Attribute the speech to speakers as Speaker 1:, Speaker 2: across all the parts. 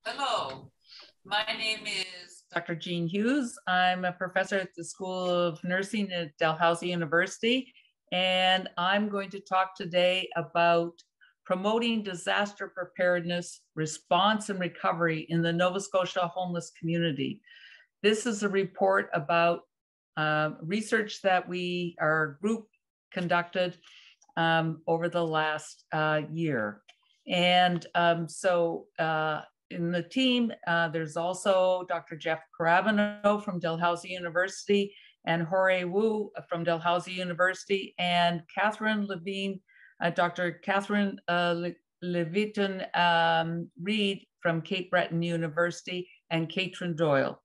Speaker 1: Hello, my name is Dr. Jean Hughes. I'm a professor at the School of Nursing at Dalhousie University, and I'm going to talk today about promoting disaster preparedness, response, and recovery in the Nova Scotia homeless community. This is a report about research that our group conducted over the last year. And in the team, there's also Dr. Jeff Carabino from Dalhousie University and Jorge Wu from Dalhousie University and Catherine Levine, Dr. Catherine Leviton Reed from Cape Breton University and Katrin Doyle.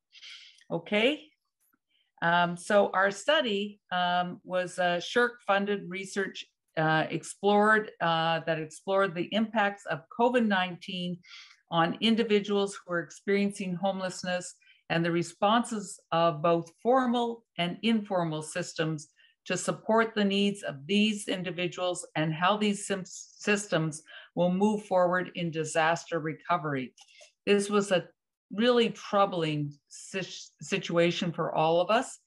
Speaker 1: Okay. So our study was a SSHRC-funded research that explored the impacts of COVID-19 on individuals who are experiencing homelessness and the responses of both formal and informal systems to support the needs of these individuals and how these systems will move forward in disaster recovery. This was a really troubling situation for all of us.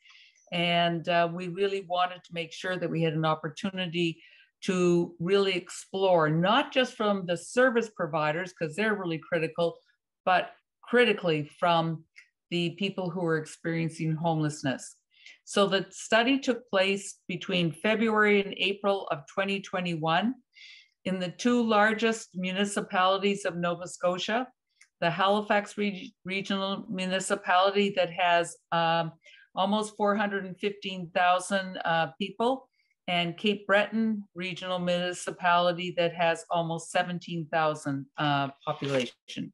Speaker 1: And we really wanted to make sure that we had an opportunity to really explore, not just from the service providers, because they're really critical, but critically from the people who are experiencing homelessness. So the study took place between February and April of 2021 in the two largest municipalities of Nova Scotia, the Halifax Regional Municipality that has almost 415,000 people, and Cape Breton Regional Municipality that has almost 17,000 population.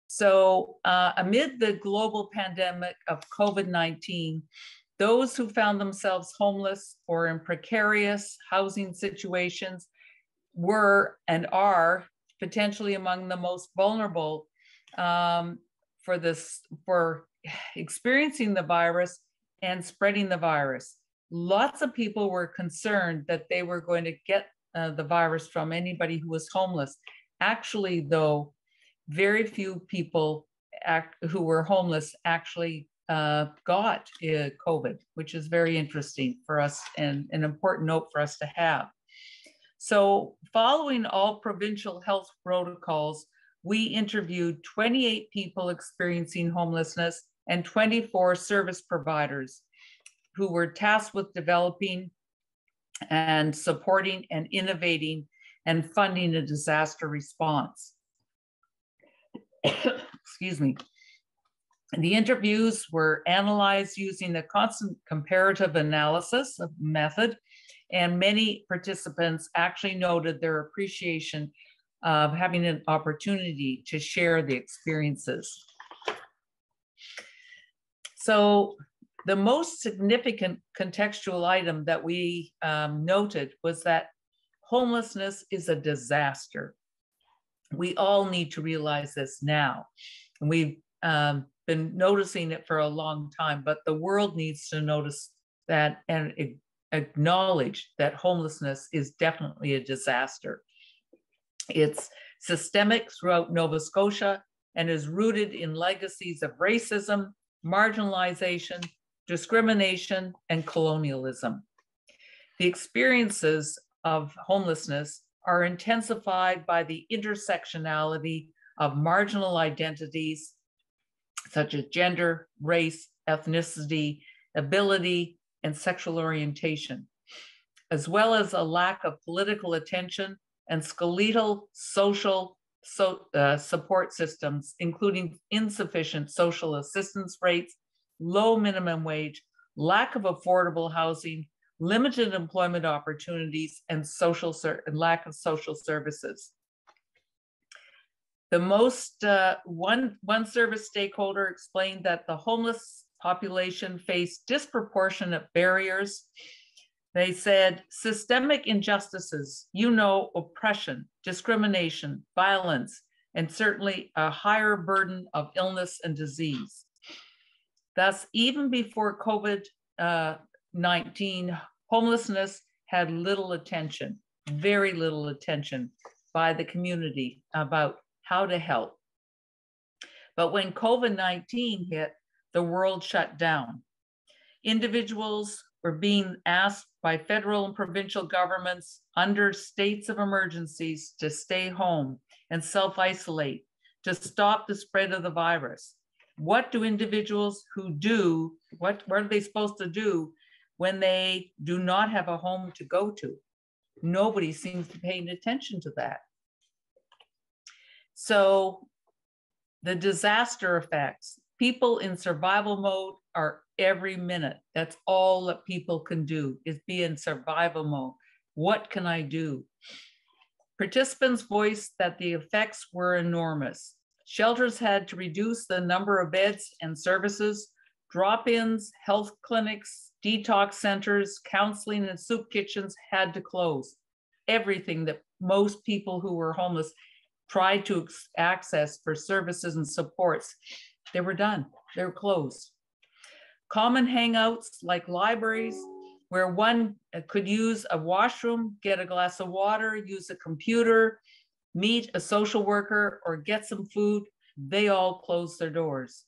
Speaker 1: So amid the global pandemic of COVID-19, those who found themselves homeless or in precarious housing situations were and are potentially among the most vulnerable for experiencing the virus and spreading the virus. Lots of people were concerned that they were going to get the virus from anybody who was homeless. Actually, though, very few people who were homeless actually got COVID, which is very interesting for us and an important note for us to have. So following all provincial health protocols, we interviewed 28 people experiencing homelessness and 24 service providers who were tasked with developing and supporting and innovating and funding a disaster response. Excuse me. The interviews were analyzed using a constant comparative analysis method, and many participants actually noted their appreciation of having an opportunity to share the experiences. So the most significant contextual item that we noted was that homelessness is a disaster. We all need to realize this now. And we've been noticing it for a long time, but the world needs to notice that and acknowledge that homelessness is definitely a disaster. It's systemic throughout Nova Scotia and is rooted in legacies of racism, marginalization, discrimination, and colonialism. The experiences of homelessness are intensified by the intersectionality of marginal identities such as gender, race, ethnicity, ability, and sexual orientation, as well as a lack of political attention and skeletal social support systems, including insufficient social assistance rates, low minimum wage, lack of affordable housing, limited employment opportunities, and lack of social services. The most one service stakeholder explained that the homeless population faced disproportionate barriers. They said systemic injustices, oppression, discrimination, violence, and certainly a higher burden of illness and disease. Thus, even before COVID-19, homelessness had little attention, very little attention by the community about how to help. But when COVID-19 hit, the world shut down. Individuals were being asked by federal and provincial governments under states of emergencies to stay home and self-isolate to stop the spread of the virus. What do individuals who do, what are they supposed to do when they do not have a home to go to? Nobody seems to be paying attention to that. So the disaster effects, people in survival mode are every minute. That's all that people can do, is be in survival mode. What can I do? Participants voiced that the effects were enormous. Shelters had to reduce the number of beds and services. Drop-ins, health clinics, detox centers, counseling, and soup kitchens had to close. Everything that most people who were homeless tried to access for services and supports, they were done. They were closed. Common hangouts like libraries, where one could use a washroom, get a glass of water, use a computer, meet a social worker, or get some food, they all closed their doors.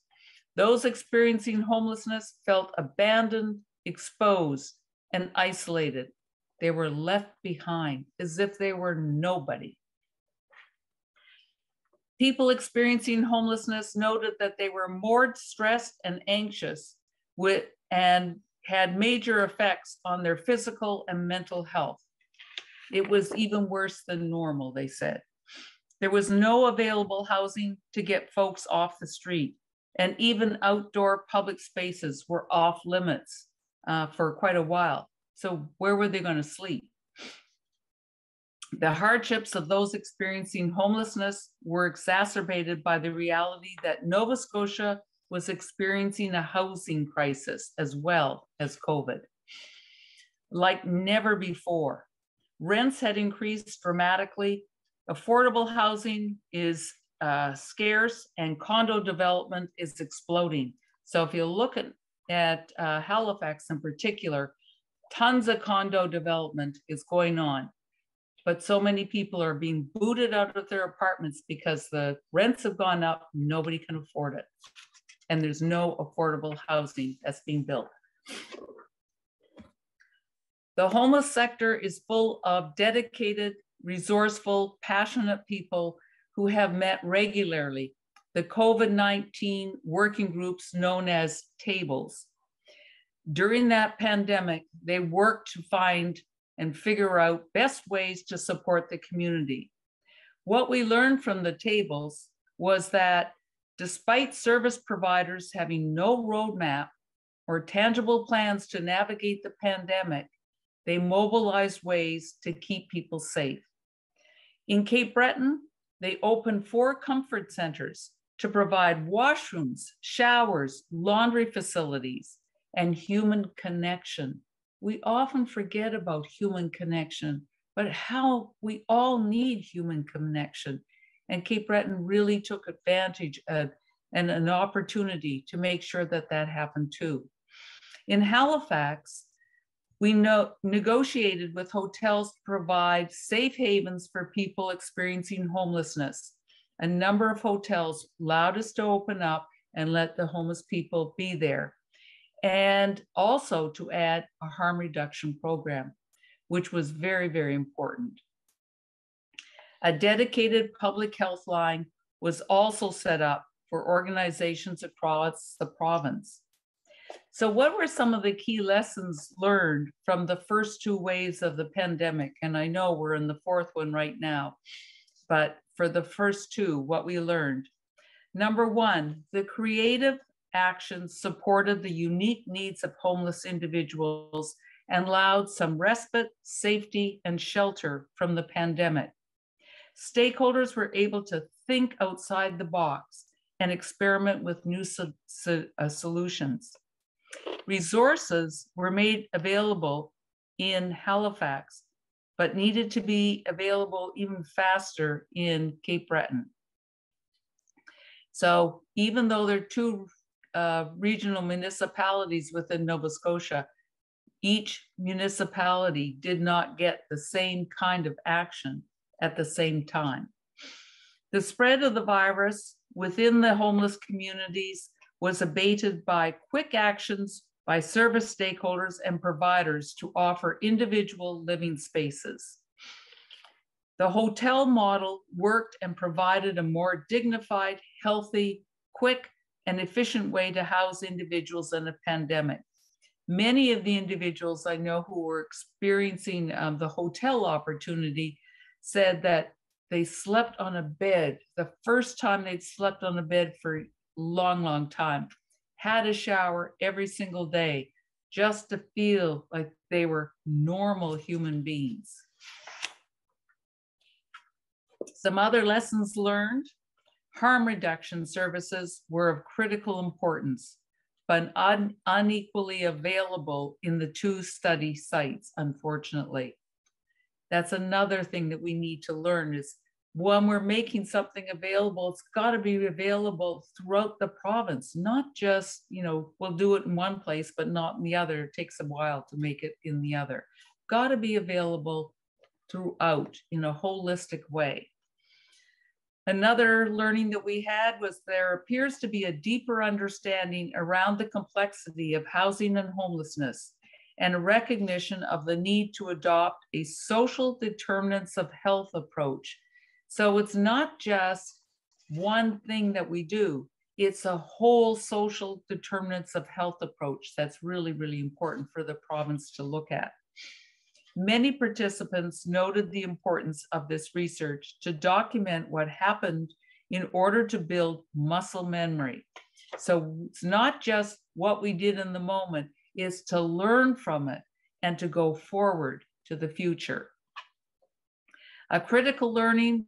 Speaker 1: Those experiencing homelessness felt abandoned, exposed, and isolated. They were left behind as if they were nobody. People experiencing homelessness noted that they were more stressed and anxious and had major effects on their physical and mental health. It was even worse than normal, they said. There was no available housing to get folks off the street, and even outdoor public spaces were off limits for quite a while. So where were they going to sleep? The hardships of those experiencing homelessness were exacerbated by the reality that Nova Scotia was experiencing a housing crisis as well as COVID. Like never before, rents had increased dramatically. Affordable housing is scarce, and condo development is exploding. So if you look at Halifax in particular, tons of condo development is going on. But so many people are being booted out of their apartments because the rents have gone up, nobody can afford it. And there's no affordable housing that's being built. The homeless sector is full of dedicated, resourceful, passionate people who have met regularly the COVID-19 working groups known as tables. During that pandemic, they worked to find and figure out best ways to support the community. What we learned from the tables was that despite service providers having no roadmap or tangible plans to navigate the pandemic, they mobilized ways to keep people safe. In Cape Breton, they opened 4 comfort centers to provide washrooms, showers, laundry facilities, and human connection. We often forget about human connection, but how we all need human connection. And Cape Breton really took advantage of and an opportunity to make sure that that happened too. In Halifax, we negotiated with hotels to provide safe havens for people experiencing homelessness. A number of hotels allowed us to open up and let the homeless people be there. And also to add a harm reduction program, which was very, very important. A dedicated public health line was also set up for organizations across the province. So what were some of the key lessons learned from the first 2 waves of the pandemic? And I know we're in the 4th one right now, but for the first 2, what we learned. Number 1, the creative actions supported the unique needs of homeless individuals and allowed some respite, safety, and shelter from the pandemic. Stakeholders were able to think outside the box and experiment with new solutions. Resources were made available in Halifax, but needed to be available even faster in Cape Breton. So even though there are 2 regional municipalities within Nova Scotia, each municipality did not get the same kind of action at the same time. The spread of the virus within the homeless communities was abated by quick actions by service stakeholders and providers to offer individual living spaces. The hotel model worked and provided a more dignified, healthy, quick, and efficient way to house individuals in a pandemic. Many of the individuals I know who were experiencing the hotel opportunity said that they slept on a bed, the first time they'd slept on a bed for a long, long time, had a shower every single day, just to feel like they were normal human beings. Some other lessons learned: harm reduction services were of critical importance, but unequally available in the two study sites, unfortunately. That's another thing that we need to learn is when we're making something available, it's got to be available throughout the province, not just, we'll do it in one place, but not in the other. It takes a while to make it in the other. Got to be available throughout in a holistic way. Another learning that we had was there appears to be a deeper understanding around the complexity of housing and homelessness, and a recognition of the need to adopt a social determinants of health approach. So it's not just one thing that we do, it's a whole social determinants of health approach that's really, really important for the province to look at. Many participants noted the importance of this research to document what happened in order to build muscle memory. So it's not just what we did in the moment, it's to learn from it and to go forward to the future. A critical learning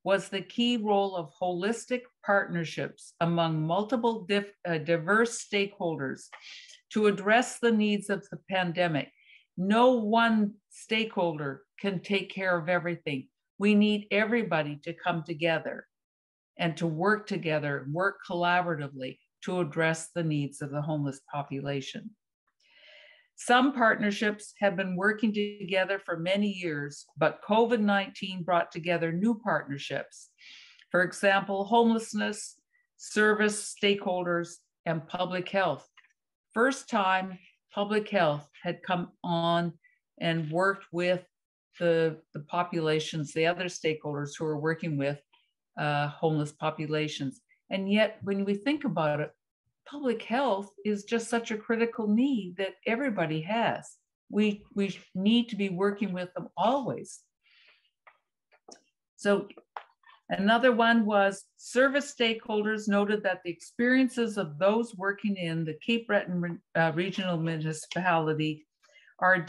Speaker 1: was the key role of holistic partnerships among multiple diverse stakeholders to address the needs of the pandemic. No one stakeholder can take care of everything. We need everybody to come together and to work together, work collaboratively to address the needs of the homeless population. Some partnerships have been working together for many years, but COVID-19 brought together new partnerships. For example, homelessness, service stakeholders, and public health. First time public health had come on and worked with the populations, the other stakeholders who are working with homeless populations. And yet, when we think about it, public health is just such a critical need that everybody has. We need to be working with them always. So another one was service stakeholders noted that the experiences of those working in the Cape Breton regional municipality are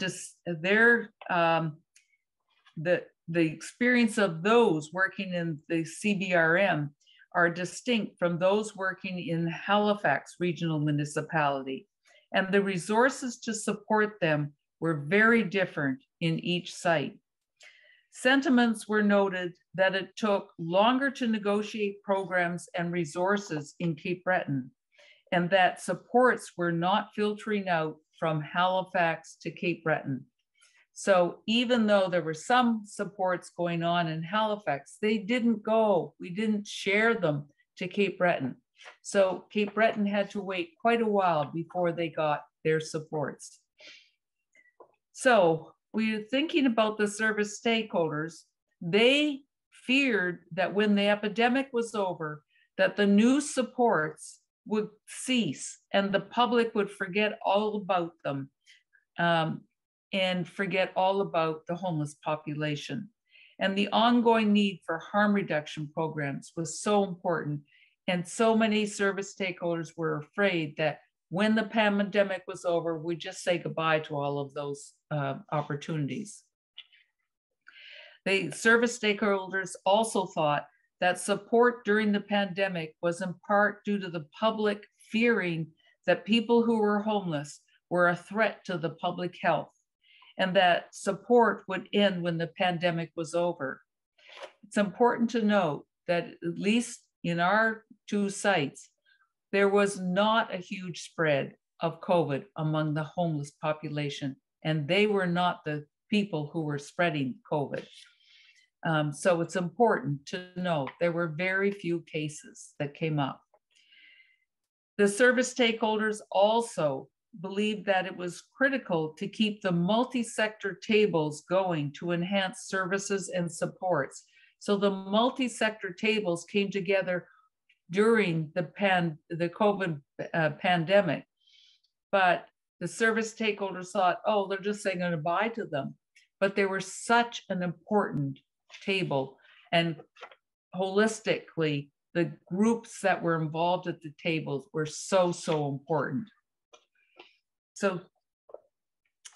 Speaker 1: the experience of those working in the CBRM are distinct from those working in Halifax regional municipality, and the resources to support them were very different in each site. Sentiments were noted that it took longer to negotiate programs and resources in Cape Breton, and that supports were not filtering out from Halifax to Cape Breton. So even though there were some supports going on in Halifax, they didn't go, we didn't share them to Cape Breton. So Cape Breton had to wait quite a while before they got their supports. So we're thinking about the service stakeholders. They feared that when the epidemic was over, that the new supports would cease and the public would forget all about them. And forget all about the homeless population. And the ongoing need for harm reduction programs was so important. And so many service stakeholders were afraid that when the pandemic was over, we'd just say goodbye to all of those opportunities. The service stakeholders also thought that support during the pandemic was in part due to the public fearing that people who were homeless were a threat to the public health, and that support would end when the pandemic was over. It's important to note that at least in our two sites, there was not a huge spread of COVID among the homeless population, and they were not the people who were spreading COVID. So it's important to know there were very few cases that came up. The service stakeholders also believed that it was critical to keep the multi-sector tables going to enhance services and supports. So the multi-sector tables came together during the COVID pandemic, but the service stakeholders thought, oh, they're just saying goodbye to them. But they were such an important table, and holistically, the groups that were involved at the tables were so important. So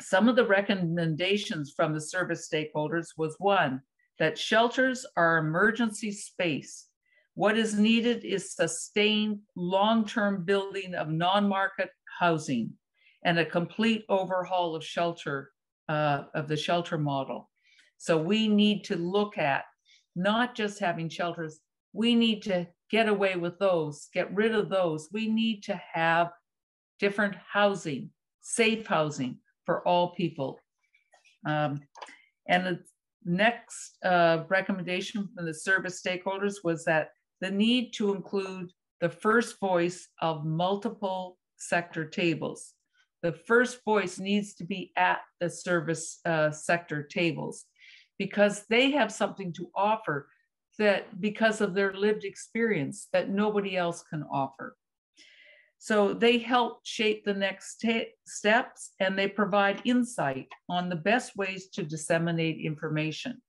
Speaker 1: some of the recommendations from the service stakeholders was one, that shelters are emergency space. What is needed is sustained long-term building of non-market housing and a complete overhaul of shelter, of the shelter model. So we need to look at not just having shelters, we need to get away with those, get rid of those. We need to have different housing, safe housing for all people. And the next recommendation from the service stakeholders was that the need to include the first voice of multiple sector tables. The first voice needs to be at the service sector tables because they have something to offer that because of their lived experience that nobody else can offer. So they help shape the next steps, and they provide insight on the best ways to disseminate information.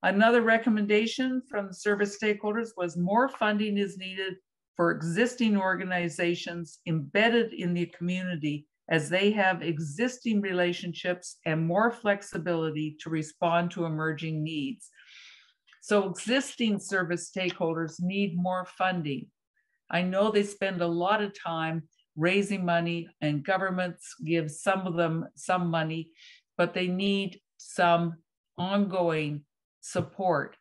Speaker 1: Another recommendation from the service stakeholders was more funding is needed for existing organizations embedded in the community as they have existing relationships and more flexibility to respond to emerging needs. So existing service stakeholders need more funding. I know they spend a lot of time raising money, and governments give some of them some money, but they need some ongoing support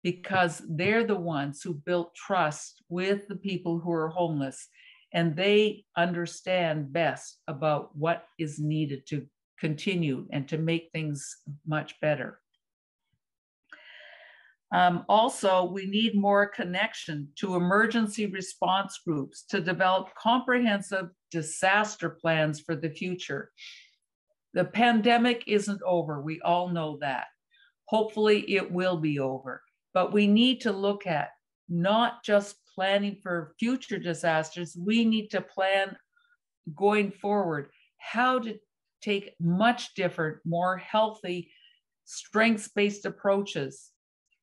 Speaker 1: because they're the ones who built trust with the people who are homeless, and they understand best about what is needed to continue and to make things much better. Also, we need more connection to emergency response groups to develop comprehensive disaster plans for the future. The pandemic isn't over, we all know that. Hopefully it will be over, but we need to look at not just planning for future disasters, we need to plan going forward how to take much different, more healthy, strengths-based approaches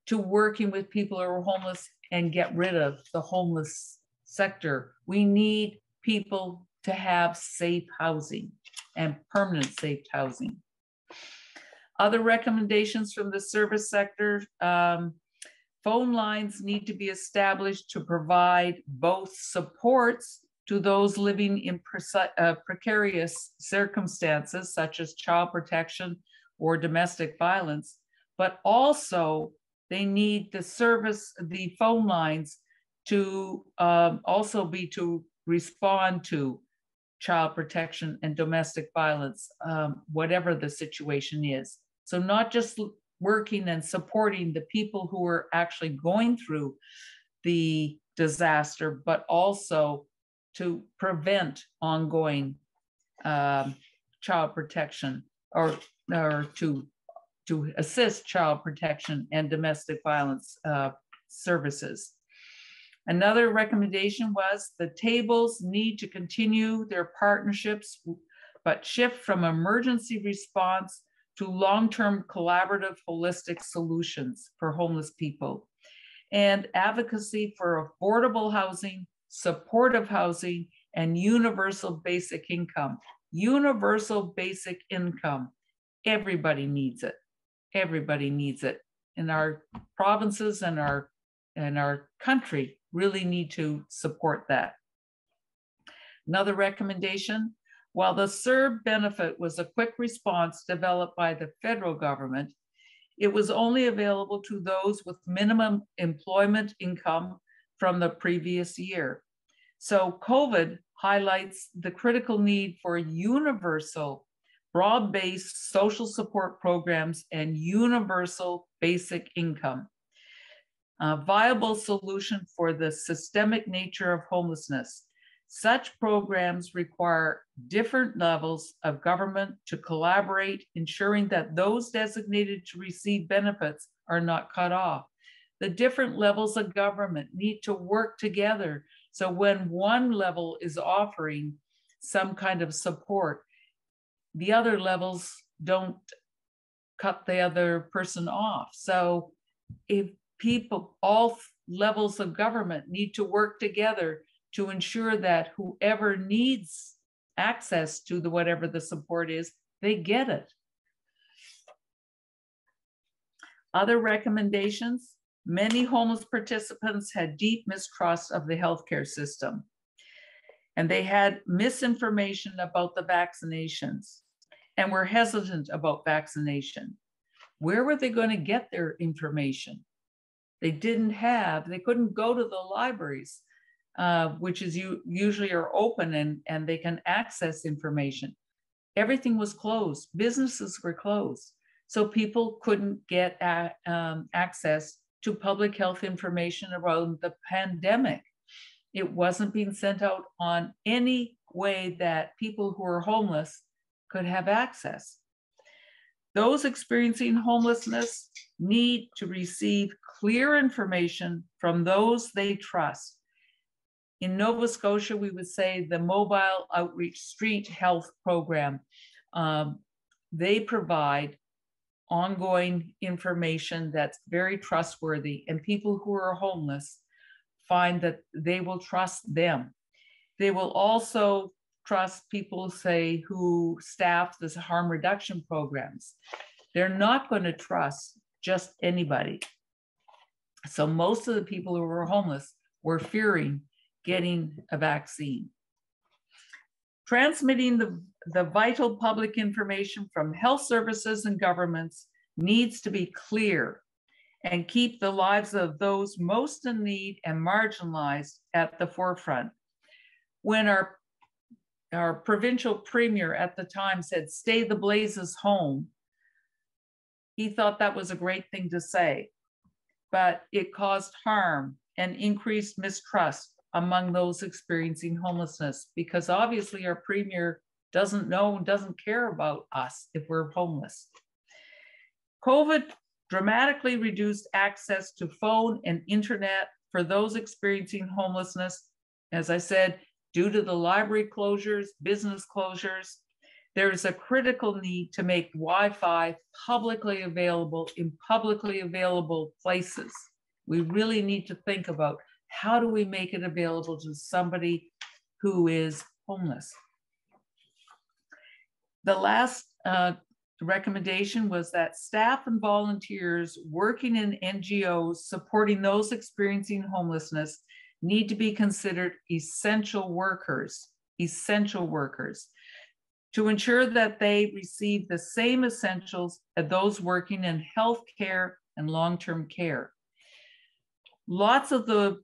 Speaker 1: to working with people who are homeless and get rid of the homeless sector. We need people to have safe housing and permanent safe housing. Other recommendations from the service sector, phone lines need to be established to provide both supports to those living in precarious circumstances, such as child protection or domestic violence, but also they need the phone lines to also be to respond to child protection and domestic violence, whatever the situation is. So not just working and supporting the people who are actually going through the disaster, but also to prevent ongoing child protection or to assist child protection and domestic violence services. Another recommendation was the tables need to continue their partnerships, but shift from emergency response to long-term collaborative holistic solutions for homeless people, and advocacy for affordable housing, supportive housing, and universal basic income. Universal basic income, everybody needs it. Everybody needs it. And our provinces and our country really need to support that. Another recommendation, while the CERB benefit was a quick response developed by the federal government, it was only available to those with minimum employment income from the previous year. So COVID highlights the critical need for universal broad-based social support programs, and universal basic income. A viable solution for the systemic nature of homelessness. Such programs require different levels of government to collaborate, ensuring that those designated to receive benefits are not cut off. The different levels of government need to work together. So when one level is offering some kind of support, the other levels don't cut the other person off. So if people, all levels of government need to work together to ensure that whoever needs access to the whatever the support is, they get it. Other recommendations: many homeless participants had deep mistrust of the healthcare system, and they had misinformation about the vaccinations and were hesitant about vaccination. Where were they going to get their information? They couldn't go to the libraries, which is usually are open and they can access information. Everything was closed. Businesses were closed. So people couldn't get access to public health information around the pandemic. It wasn't being sent out on any way that people who are homeless could have access. Those experiencing homelessness need to receive clear information from those they trust. In Nova Scotia, we would say the Mobile Outreach Street Health Program. They provide ongoing information that's very trustworthy, and people who are homeless find that they will trust them. They will also trust people, say, who staff the harm reduction programs. They're not going to trust just anybody. So most of the people who were homeless were fearing getting a vaccine. Transmitting the vital public information from health services and governments needs to be clear and keep the lives of those most in need and marginalized at the forefront. When our provincial premier at the time said, "Stay the blazes home," he thought that was a great thing to say, but it caused harm and increased mistrust among those experiencing homelessness, because obviously our premier doesn't know and doesn't care about us if we're homeless. COVID dramatically reduced access to phone and internet for those experiencing homelessness. As I said, due to the library closures, business closures, there is a critical need to make Wi-Fi publicly available in publicly available places. We really need to think about how do we make it available to somebody who is homeless. The last recommendation was that staff and volunteers working in NGOs supporting those experiencing homelessness need to be considered essential workers to ensure that they receive the same essentials as those working in healthcare and long-term care. Lots of the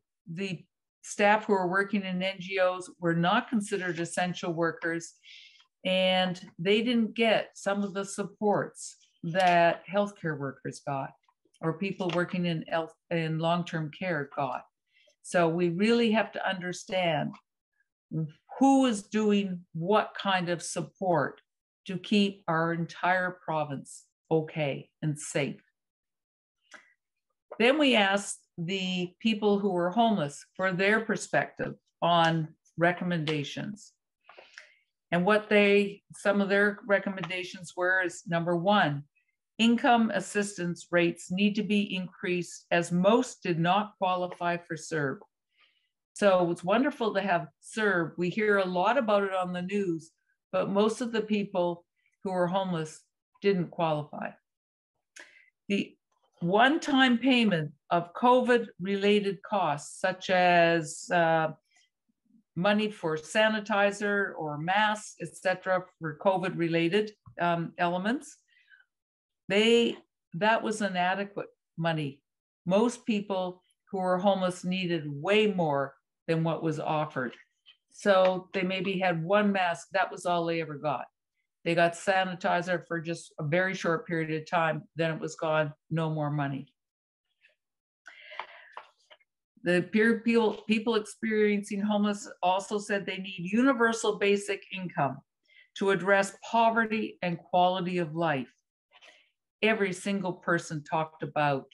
Speaker 1: staff who are working in NGOs were not considered essential workers, and they didn't get some of the supports that healthcare workers got or people working in long-term care got. So we really have to understand who is doing what kind of support to keep our entire province okay and safe. Then we asked the people who were homeless for their perspective on recommendations. And what some of their recommendations were is, number one, income assistance rates need to be increased as most did not qualify for CERB. So it's wonderful to have CERB. We hear a lot about it on the news, but most of the people who are homeless didn't qualify. The one-time payment of COVID-related costs, such as money for sanitizer or masks, etc., for COVID-related elements, that was inadequate money. Most people who were homeless needed way more than what was offered. So they maybe had one mask, that was all they ever got. They got sanitizer for just a very short period of time, then it was gone, no more money. The people experiencing homelessness also said they need universal basic income to address poverty and quality of life. Every single person talked about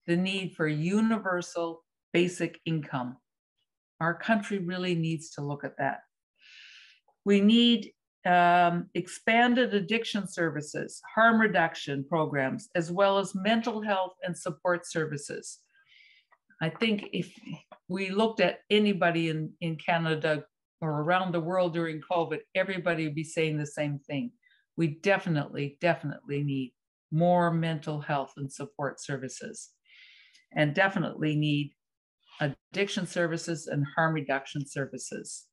Speaker 1: the need for universal basic income. Our country really needs to look at that. We need expanded addiction services, harm reduction programs, as well as mental health and support services. I think if we looked at anybody in Canada or around the world during COVID, everybody would be saying the same thing. We definitely need more mental health and support services, and definitely need addiction services and harm reduction services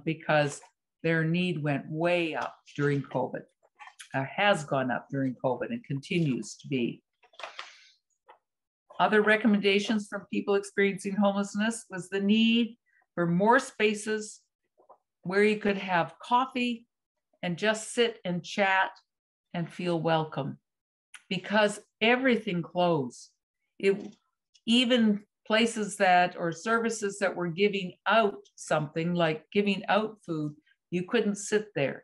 Speaker 1: because their need went way up during COVID, has gone up during COVID and continues to be. Other recommendations from people experiencing homelessness was the need for more spaces where you could have coffee and just sit and chat and feel welcome, because everything closed. Even places that, or services that were giving out something like giving out food, you couldn't sit there.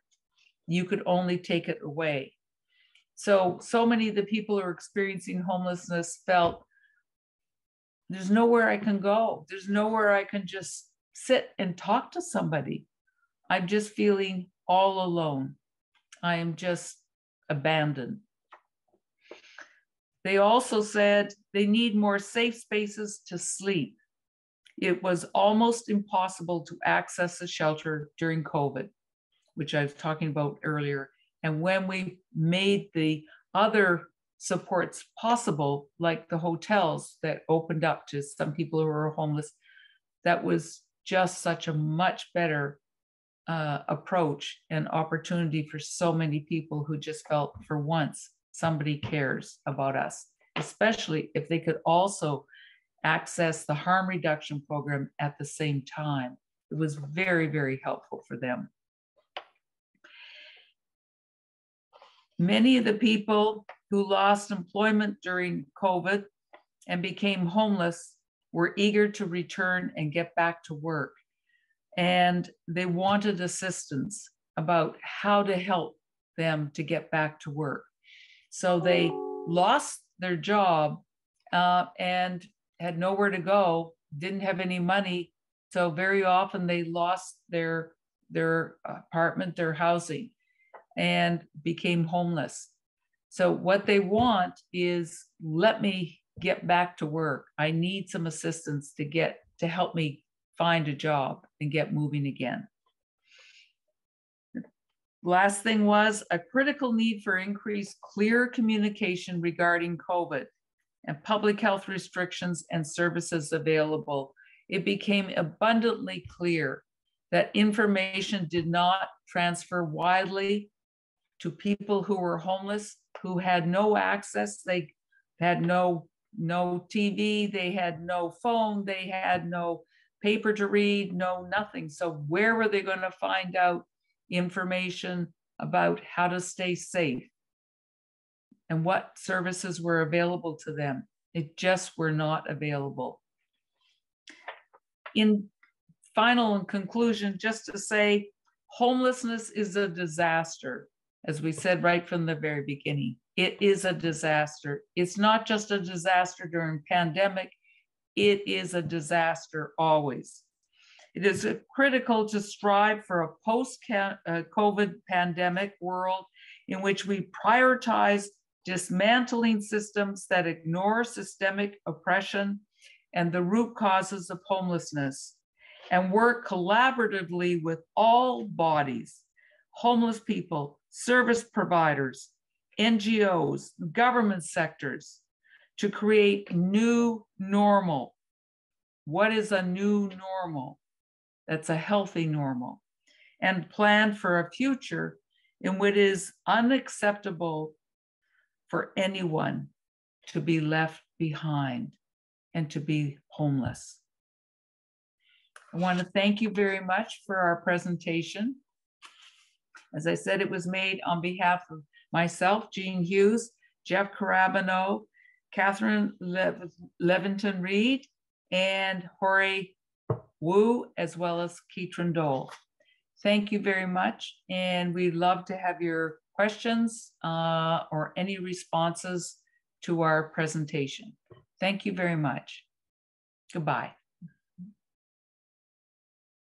Speaker 1: You could only take it away. So many of the people who are experiencing homelessness felt, there's nowhere I can go. There's nowhere I can just sit and talk to somebody. I'm just feeling all alone. I am just abandoned. They also said they need more safe spaces to sleep. It was almost impossible to access a shelter during COVID, which I was talking about earlier. And when we made the other supports possible, like the hotels that opened up to some people who were homeless, that was just such a much better approach and opportunity for so many people who just felt for once somebody cares about us, especially if they could also access the harm reduction program at the same time. It was very, very helpful for them. Many of the people who lost employment during COVID and became homeless were eager to return and get back to work. And they wanted assistance about how to help them to get back to work. So they lost their job and had nowhere to go, didn't have any money. So very often they lost their apartment, their housing, and became homeless. So what they want is, let me get back to work. I need some assistance to help me find a job and get moving again. Last thing was a critical need for increased clear communication regarding COVID and public health restrictions and services available. It became abundantly clear that information did not transfer widely to people who were homeless, who had no access. They had no TV, they had no phone, they had no paper to read, no nothing. So where were they going to find out information about how to stay safe and what services were available to them? It just were not available. In final and conclusion, just to say, homelessness is a disaster. As we said right from the very beginning, it is a disaster. It's not just a disaster during pandemic, it is a disaster always. It is critical to strive for a post-COVID pandemic world in which we prioritize dismantling systems that ignore systemic oppression and the root causes of homelessness, and work collaboratively with all bodies, homeless people, service providers, NGOs, government sectors, to create new normal. What is a new normal? That's a healthy normal. And plan for a future in which it is unacceptable for anyone to be left behind and to be homeless. I want to thank you very much for our presentation. As I said, it was made on behalf of myself, Jean Hughes, Jeff Carabino, Catherine Leventon Reed, and Jorge Wu, as well as Keatron Dole. Thank you very much. And we'd love to have your questions or any responses to our presentation. Thank you very much. Goodbye.